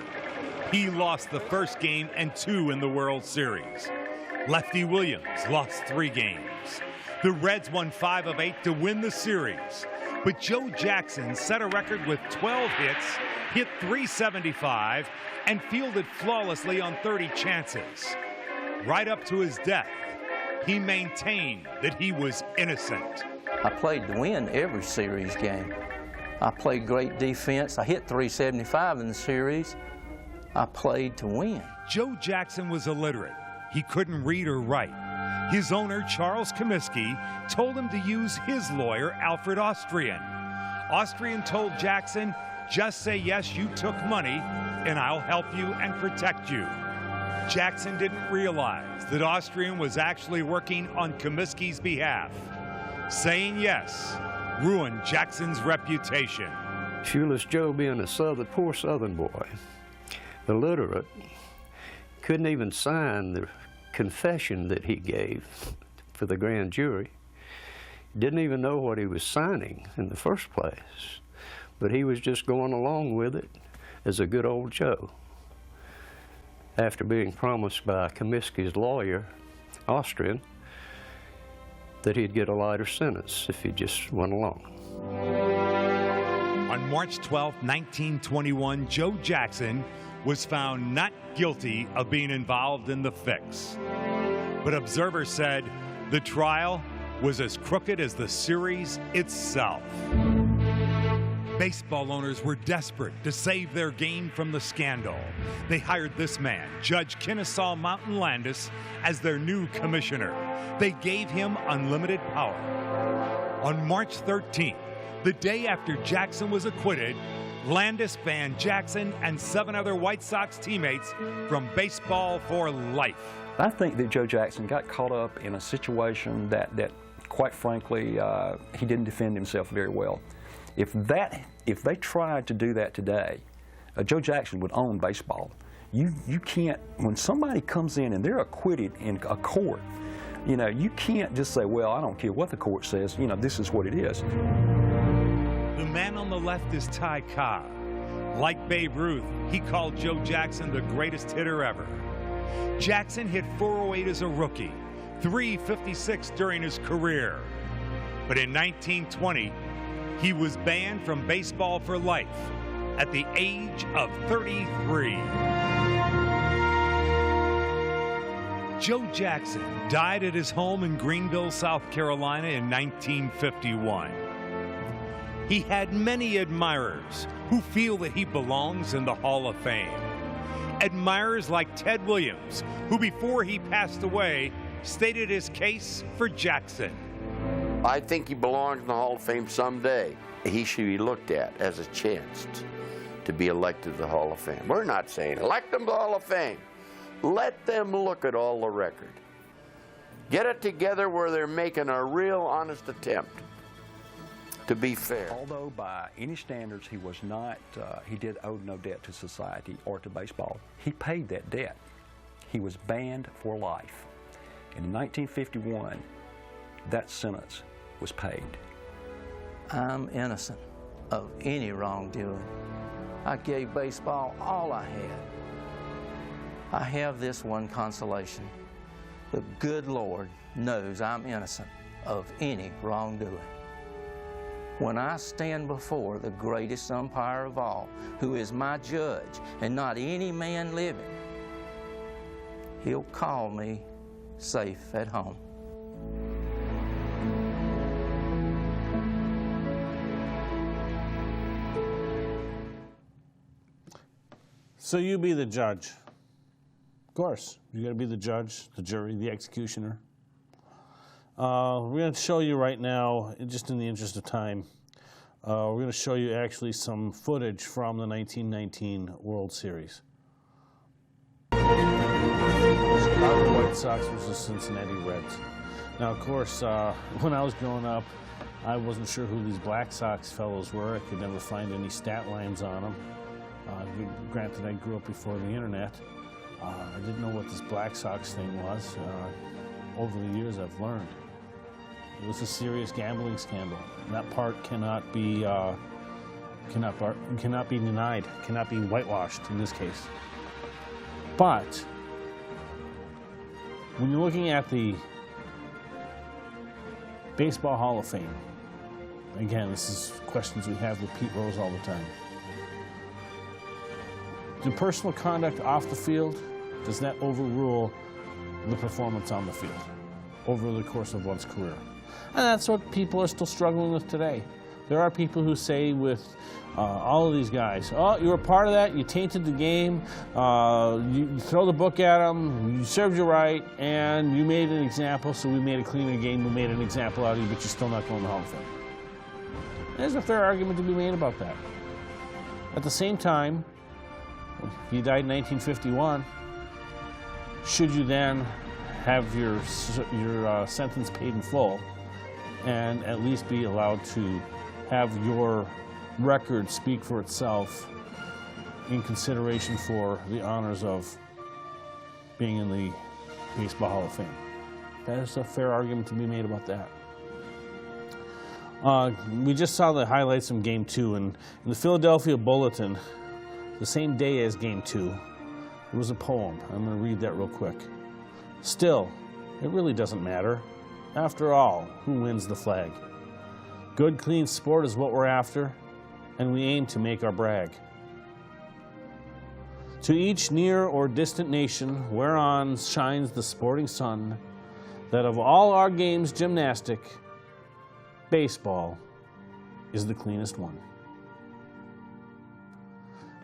He lost the first game and 2 in the World Series. Lefty Williams lost 3 games. The Reds won 5 of 8 to win the series. But Joe Jackson set a record with 12 hits, hit .375, and fielded flawlessly on 30 chances. Right up to his death, he maintained that he was innocent. I played to win every series game. I played great defense. I hit .375 in the series. I played to win. Joe Jackson was illiterate. He couldn't read or write. His owner, Charles Comiskey, told him to use his lawyer, Alfred Austrian. Austrian told Jackson, just say yes, you took money, and I'll help you and protect you. Jackson didn't realize that Austrian was actually working on Comiskey's behalf. Saying yes ruined Jackson's reputation. Shoeless Joe, being a poor Southern boy, illiterate, couldn't even sign the confession that he gave for the grand jury. Didn't even know what he was signing in the first place, but he was just going along with it as a good old Joe. After being promised by Comiskey's lawyer, Austrian, that he'd get a lighter sentence if he just went along. On March 12, 1921, Joe Jackson was found not guilty of being involved in the fix. But observers said the trial was as crooked as the series itself. Baseball owners were desperate to save their game from the scandal. They hired this man, Judge Kennesaw Mountain Landis, as their new commissioner. They gave him unlimited power. On March 13th, the day after Jackson was acquitted, Landis banned Jackson and 7 other White Sox teammates from baseball for life. I think that Joe Jackson got caught up in a situation that quite frankly, he didn't defend himself very well. If they tried to do that today, Joe Jackson would own baseball. You can't, when somebody comes in and they're acquitted in a court, you know, you can't just say, well, I don't care what the court says, you know, this is what it is. The man on the left is Ty Cobb. Like Babe Ruth, he called Joe Jackson the greatest hitter ever. Jackson hit .408 as a rookie, .356 during his career. But in 1920, he was banned from baseball for life at the age of 33. Joe Jackson died at his home in Greenville, South Carolina in 1951. He had many admirers who feel that he belongs in the Hall of Fame. Admirers like Ted Williams, who before he passed away, stated his case for Jackson. I think he belongs in the Hall of Fame someday. He should be looked at as a chance to be elected to the Hall of Fame. We're not saying elect him to the Hall of Fame. Let them look at all the record. Get it together where they're making a real honest attempt to be fair. Although by any standards he was not, he did owe no debt to society or to baseball, he paid that debt. He was banned for life. And in 1951, that sentence was paid. I'm innocent of any wrongdoing. I gave baseball all I had. I have this one consolation. The good Lord knows I'm innocent of any wrongdoing. When I stand before the greatest umpire of all, who is my judge and not any man living, he'll call me safe at home. So you be the judge. Of course, you got to be the judge, the jury, the executioner. We're going to show you right now, just in the interest of time, we're going to show you actually some footage from the 1919 World Series. Chicago White Sox versus Cincinnati Reds. Now, of course, when I was growing up, I wasn't sure who these Black Sox fellows were. I could never find any stat lines on them. Granted, I grew up before the internet. I didn't know what this Black Sox thing was. Over the years, I've learned. It was a serious gambling scandal. And that part cannot be denied, cannot be whitewashed in this case. But when you're looking at the Baseball Hall of Fame, again, this is questions we have with Pete Rose all the time. Do personal conduct off the field, does that overrule the performance on the field over the course of one's career? And that's what people are still struggling with today. There are people who say with all of these guys, oh, you were part of that, you tainted the game, you throw the book at them, you served you right, and you made an example, so we made a cleaner game, we made an example out of you, but you're still not going to the Hall of Fame. There's a fair argument to be made about that. At the same time, he died in 1951. Should you then have your sentence paid in full and at least be allowed to have your record speak for itself in consideration for the honors of being in the Baseball Hall of Fame? That is a fair argument to be made about that. We just saw the highlights from Game 2, and in the Philadelphia Bulletin, the same day as Game 2, it was a poem. I'm going to read that real quick. Still, it really doesn't matter. After all, who wins the flag? Good, clean sport is what we're after, and we aim to make our brag. To each near or distant nation whereon shines the sporting sun, that of all our games gymnastic, baseball is the cleanest one.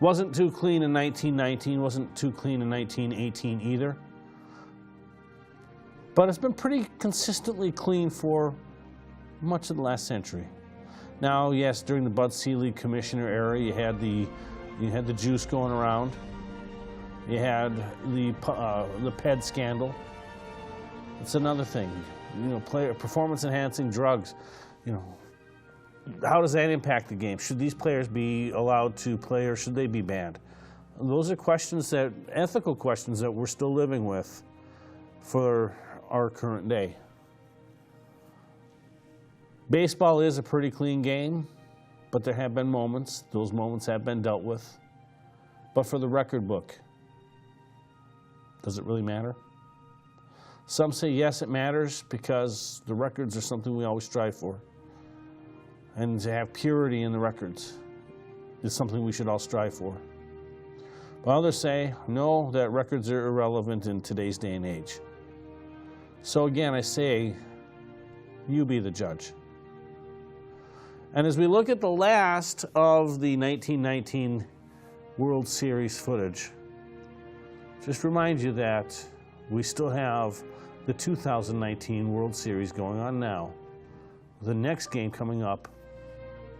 Wasn't too clean in 1919, wasn't too clean in 1918 either. But it's been pretty consistently clean for much of the last century. Now, yes, during the Bud Selig commissioner era, you had the juice going around. You had the PED scandal. It's another thing. You know, performance-enhancing drugs. You know, how does that impact the game? Should these players be allowed to play, or should they be banned? Those are ethical questions that we're still living with for our current day. Baseball is a pretty clean game, but there have been moments. Those moments have been dealt with. But for the record book, does it really matter? Some say yes, it matters, because the records are something we always strive for. And to have purity in the records is something we should all strive for. But others say, no, that records are irrelevant in today's day and age. So again, I say, you be the judge. And as we look at the last of the 1919 World Series footage, just remind you that we still have the 2019 World Series going on now. The next game coming up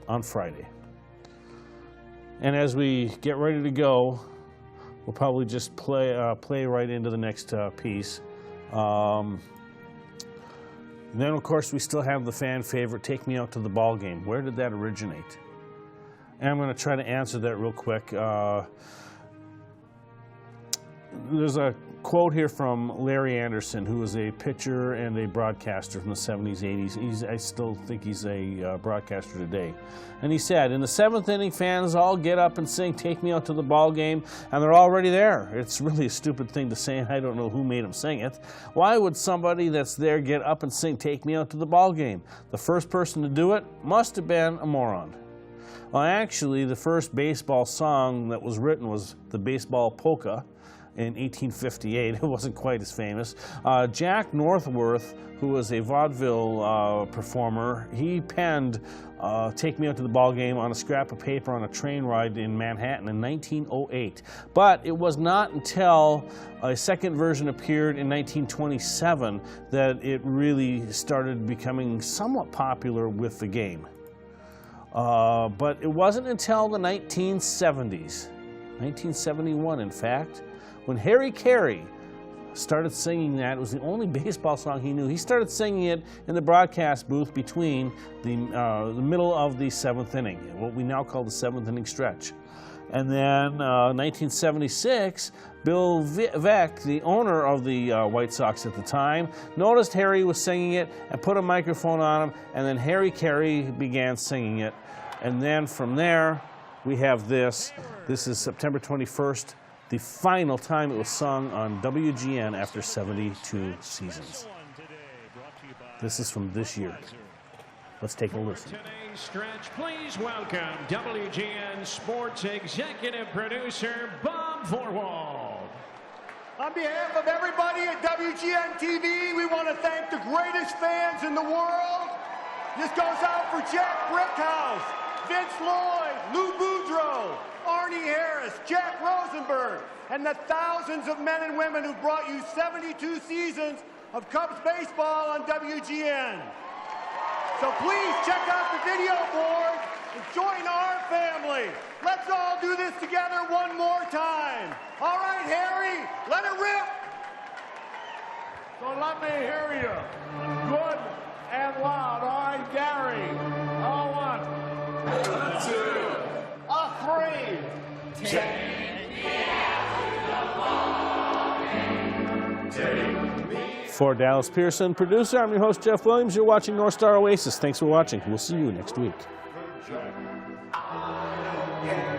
on Friday. And as we get ready to go, we'll probably just play right into the next piece. Then, of course, we still have the fan favorite, Take Me Out to the Ball Game. Where did that originate? And I'm going to try to answer that real quick. There's a quote here from Larry Anderson, who was a pitcher and a broadcaster from the 70s, 80s. I still think he's a broadcaster today. And he said, in the 7th inning, fans all get up and sing Take Me Out to the Ball Game, and they're already there. It's really a stupid thing to say, and I don't know who made them sing it. Why would somebody that's there get up and sing Take Me Out to the Ball Game? The first person to do it must have been a moron. Well, actually, the first baseball song that was written was the Baseball Polka in 1858. It wasn't quite as famous. Jack Northworth, who was a vaudeville performer, he penned Take Me Out to the Ball Game on a scrap of paper on a train ride in Manhattan in 1908. But it was not until a second version appeared in 1927 that it really started becoming somewhat popular with the game. But it wasn't until the 1970s, 1971 in fact, when Harry Carey started singing that. It was the only baseball song he knew. He started singing it in the broadcast booth between the middle of the 7th inning, what we now call the 7th inning stretch. And then 1976, Bill Veeck, the owner of the White Sox at the time, noticed Harry was singing it and put a microphone on him, and then Harry Carey began singing it. And then from there, we have this. This is September 21st, the final time it was sung on WGN after 72 seasons. This is from this year. Let's take a listen. Today's stretch, please welcome WGN Sports Executive Producer Bob Vorwald. On behalf of everybody at WGN TV, we want to thank the greatest fans in the world. This goes out for Jack Brickhouse, Vince Lloyd, Lou Boudreau, Arnie Harris, Jack Rosenberg, and the thousands of men and women who brought you 72 seasons of Cubs baseball on WGN. So please check out the video board and join our family. Let's all do this together one more time. All right, Harry, let it rip. So let me hear you. Good and loud. All right, Gary. A 1, a 2, a 3. Take me out to the ball game. Take me. For Dallas Pearson, producer, I'm your host, Jeff Williams. You're watching North Star Oasis. Thanks for watching. We'll see you next week. Yeah.